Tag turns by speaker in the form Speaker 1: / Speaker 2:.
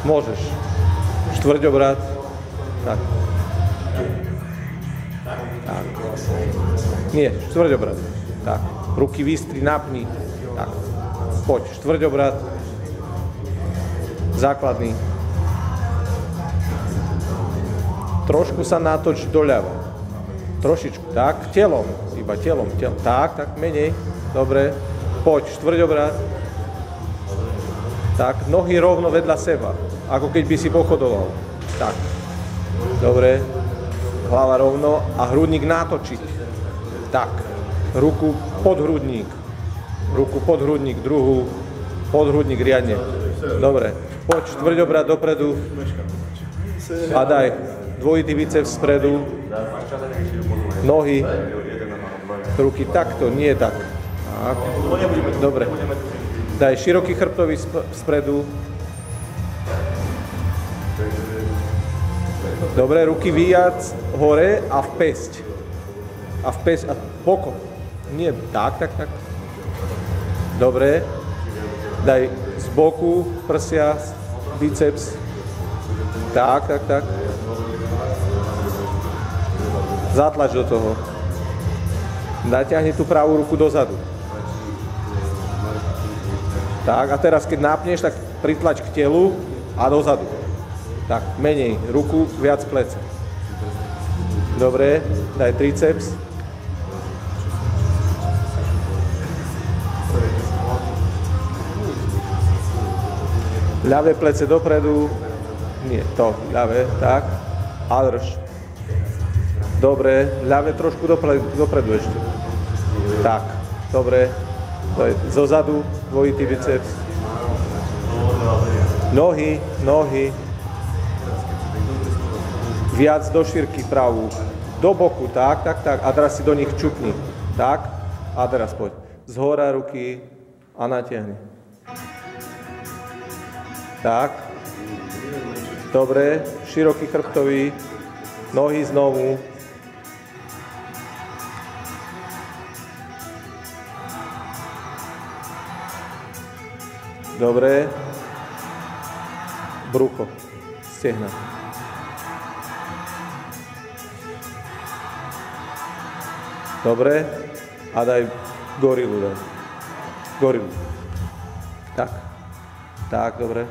Speaker 1: Môžeš. Štvrťobrat. Tak. Tak. Nie, štvrťobrat. Tak. Ruky vystri, napni. Tak. Poď, štvrťobrat. Základný. Trošku sa natoč doľava. Trošičku. Tak, telom. Iba telom. Tak, tak, menej. Dobre. Poď, štvrťobrat. Tak, nohy rovno vedľa seba. Ako keď by si pochodoval. Tak. Dobre. Hlava rovno a hrudník natočiť. Tak. Ruku pod hrudník. Ruku pod hrudník, druhú pod hrudník riadne. Dobre. Poď, štvrťobrat dopredu. A daj. Dvojitý biceps spredu. Nohy. Ruky takto, nie tak. Tak. Dobre. Daj široký chrbtový spredu. Dobre, ruky vyjať hore a v päsť. A v päsť a bokom. Nie, tak. Dobre. Daj z boku prsia, biceps. Tak. Zatlač do toho. Natiahni tú pravú ruku dozadu. Tak, a teraz keď nápneš, tak pritlač k telu a dozadu. Tak, menej. Ruku, viac plece. Dobre, daj triceps. Ľavé plece dopredu. Nie, to, ľavé, tak. A drž. Dobre, ľavé trošku dopredu ešte. Tak, dobre. To je zozadu, dvojitý biceps. Nohy. Viac do šírky pravú. Do boku, tak. A teraz si do nich čupni. Tak. A teraz poď. Zhora ruky a natiahni. Tak. Dobre, široký chrbtový. Nohy znovu. Dobre. Brucho. Stehna. Dobre. A daj gorilu. Gorilu. Tak. Tak, dobre.